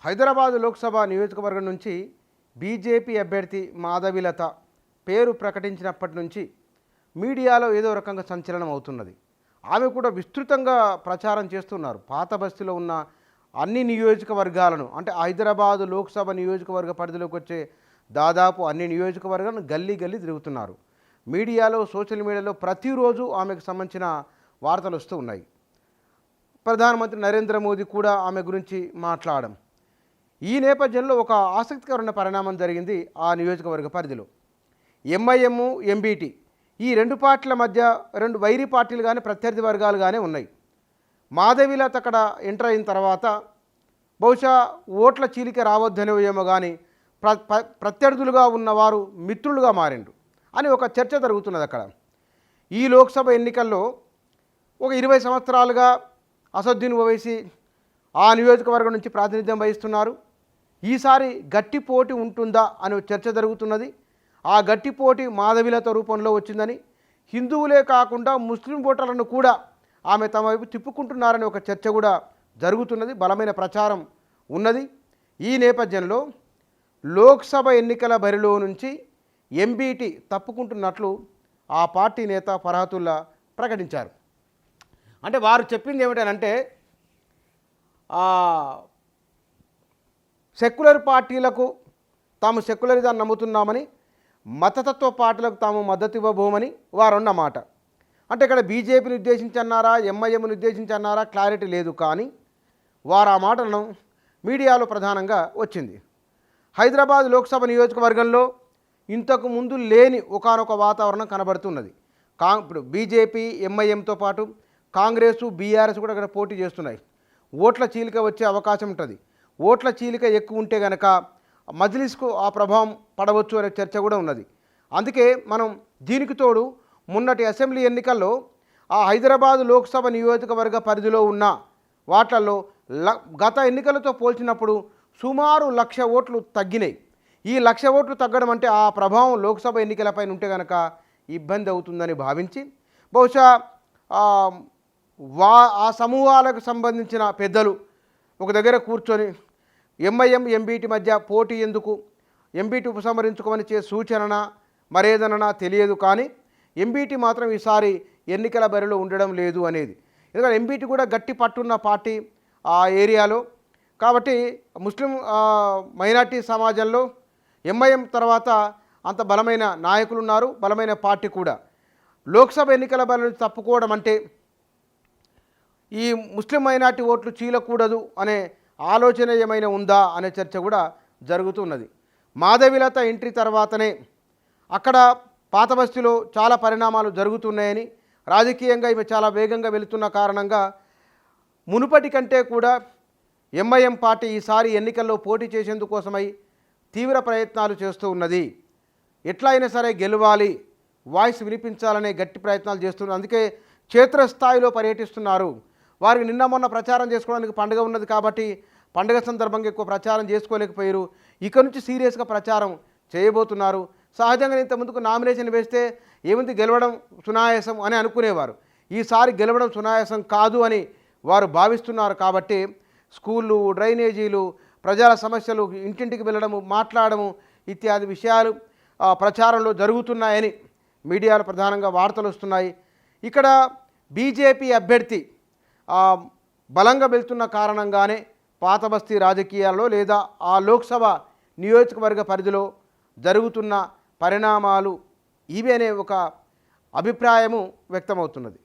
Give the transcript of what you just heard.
హైదరాబాద్ లోక్సభ నియోజకవర్గం నుంచి బీజేపీ అభ్యర్థి మాధవిలత పేరు ప్రకటించినప్పటి నుంచి మీడియాలో ఏదో రకంగా సంచలనం అవుతున్నది. ఆమె కూడా విస్తృతంగా ప్రచారం చేస్తున్నారు. పాత బస్తీలో ఉన్న అన్ని నియోజకవర్గాలను, అంటే హైదరాబాద్ లోక్సభ నియోజకవర్గ పరిధిలోకి వచ్చే దాదాపు అన్ని నియోజకవర్గాలను గల్లీ గల్లీ తిరుగుతున్నారు. మీడియాలో, సోషల్ మీడియాలో ప్రతిరోజు ఆమెకు సంబంధించిన వార్తలు వస్తూ ఉన్నాయి. ప్రధానమంత్రి నరేంద్ర మోదీ కూడా ఆమె గురించి మాట్లాడడం. ఈ నేపథ్యంలో ఒక ఆసక్తికరమైన పరిణామం జరిగింది ఆ నియోజకవర్గ పరిధిలో. ఎంఐఎం, ఎంబీటీ ఈ రెండు పార్టీల మధ్య రెండు వైరీ పార్టీలు కానీ ప్రత్యర్థి వర్గాలు కానీ ఉన్నాయి. మాధవిలత అక్కడ ఎంటర్ అయిన తర్వాత బహుశా ఓట్ల చీలిక రావద్దనే ఏమో కానీ ప్రత్యర్థులుగా ఉన్నవారు మిత్రులుగా మారిండు అని ఒక చర్చ జరుగుతున్నది అక్కడ. ఈ లోక్సభ ఎన్నికల్లో ఒక 20 సంవత్సరాలుగా అసదుద్దీన్ ఓవైసీ ఆ నియోజకవర్గం నుంచి ప్రాతినిధ్యం వహిస్తున్నారు. ఈసారి గట్టి పోటీ ఉంటుందా అనే చర్చ జరుగుతున్నది. ఆ గట్టి పోటీ మాధవిలత రూపంలో వచ్చిందని, హిందువులే కాకుండా ముస్లిం ఓటర్లను కూడా ఆమె తమ వైపు తిప్పుకుంటున్నారని ఒక చర్చ కూడా జరుగుతున్నది. బలమైన ప్రచారం ఉన్నది. ఈ నేపథ్యంలో లోక్సభ ఎన్నికల బరిలో నుంచి ఎంబీటీ తప్పుకుంటున్నట్లు ఆ పార్టీ నేత ఫర్హతుల్లా ప్రకటించారు. అంటే వారు చెప్పింది ఏమిటంటే సెక్యులర్ పార్టీలకు తాము సెక్యులరిజాన్ని నమ్ముతున్నామని, మతతత్వ పార్టీలకు తాము మద్దతు ఇవ్వబోమని వారు అన్నమాట. అంటే ఇక్కడ బీజేపీని ఉద్దేశించి అన్నారా, ఎంఐఎంని ఉద్దేశించి అన్నారా క్లారిటీ లేదు. కానీ వారు ఆ మాటలను మీడియాలో ప్రధానంగా వచ్చింది. హైదరాబాద్ లోక్సభ నియోజకవర్గంలో ఇంతకు ముందు లేని ఒకానొక వాతావరణం కనబడుతున్నది. ఇప్పుడు బీజేపీ, ఎంఐఎంతో పాటు కాంగ్రెసు, బీఆర్ఎస్ కూడా అక్కడ పోటీ చేస్తున్నాయి. ఓట్ల చీలిక వచ్చే అవకాశం ఉంటుంది. ఓట్ల చీలిక ఎక్కువ ఉంటే కనుక మజ్లిస్కు ఆ ప్రభావం పడవచ్చు అనే చర్చ కూడా ఉన్నది. అందుకే మనం దీనికి తోడు మొన్నటి అసెంబ్లీ ఎన్నికల్లో ఆ హైదరాబాద్ లోక్సభ నియోజకవర్గ పరిధిలో ఉన్న వాట్లలో గత ఎన్నికలతో పోల్చినప్పుడు సుమారు 1,00,000 ఓట్లు తగ్గినాయి. ఈ 1,00,000 ఓట్లు తగ్గడం అంటే ఆ ప్రభావం లోక్సభ ఎన్నికలపైన ఉంటే కనుక ఇబ్బంది అవుతుందని భావించి బహుశా ఆ సమూహాలకు సంబంధించిన పెద్దలు ఒక దగ్గర కూర్చొని ఎంఐఎం, ఎంబీటీ మధ్య పోటీ ఎందుకు, ఎంబీటీ ఉపసంహరించుకోమని చే సూచననా మరేదనన్నా తెలియదు. కానీ ఎంబీటీ మాత్రం ఈసారి ఎన్నికల బరిలో ఉండడం లేదు అనేది. ఎందుకంటే ఎంబీటీ కూడా గట్టి పట్టున్న పార్టీ ఆ ఏరియాలో. కాబట్టి ముస్లిం మైనార్టీ సమాజంలో ఎంఐఎం తర్వాత అంత బలమైన నాయకులు ఉన్నారు, బలమైన పార్టీ కూడా. లోక్సభ ఎన్నికల బరి నుంచి తప్పుకోవడం అంటే ఈ ముస్లిం మైనార్టీ ఓట్లు చీలకూడదు అనే ఆలోచన ఏమైనా ఉందా అనే చర్చ కూడా జరుగుతున్నది. మాధవిలత ఎంట్రీ తర్వాతనే అక్కడ పాత బస్తీలో చాలా పరిణామాలు జరుగుతున్నాయని, రాజకీయంగా ఇవి చాలా వేగంగా వెళుతున్న కారణంగా మునుపటి కంటే కూడా ఎంఐఎం పార్టీ ఈసారి ఎన్నికల్లో పోటీ చేసేందుకోసమై తీవ్ర ప్రయత్నాలు చేస్తూ ఉన్నది. ఎట్లా అయినా సరే గెలవాలి, వాయిస్ వినిపించాలనే గట్టి ప్రయత్నాలు చేస్తున్నారు. అందుకే క్షేత్రస్థాయిలో పర్యటిస్తున్నారు. వారికి నిన్న మొన్న ప్రచారం చేసుకోవడానికి పండుగ ఉన్నది కాబట్టి పండుగ సందర్భంగా ఎక్కువ ప్రచారం చేసుకోలేకపోయారు. ఇక నుంచి సీరియస్గా ప్రచారం చేయబోతున్నారు. సహజంగా ఇంతకుముందుకు నామినేషన్ వేస్తే ఏముంది గెలవడం సునాయాసం అని అనుకునేవారు. ఈసారి గెలవడం సునాయాసం కాదు అని వారు భావిస్తున్నారు. కాబట్టి స్కూళ్ళు, డ్రైనేజీలు, ప్రజల సమస్యలు, ఇంటింటికి వెళ్ళడము, మాట్లాడము ఇత్యాది విషయాలు ప్రచారంలో జరుగుతున్నాయని మీడియాలో ప్రధానంగా వార్తలు వస్తున్నాయి. ఇక్కడ బీజేపీ అభ్యర్థి బలంగా వెళ్తున్న కారణంగానే పాత బస్తీ రాజకీయాల్లో లేదా ఆ లోక్సభ నియోజకవర్గ పరిధిలో జరుగుతున్న పరిణామాలు ఇవి అనే ఒక అభిప్రాయము వ్యక్తమవుతున్నది.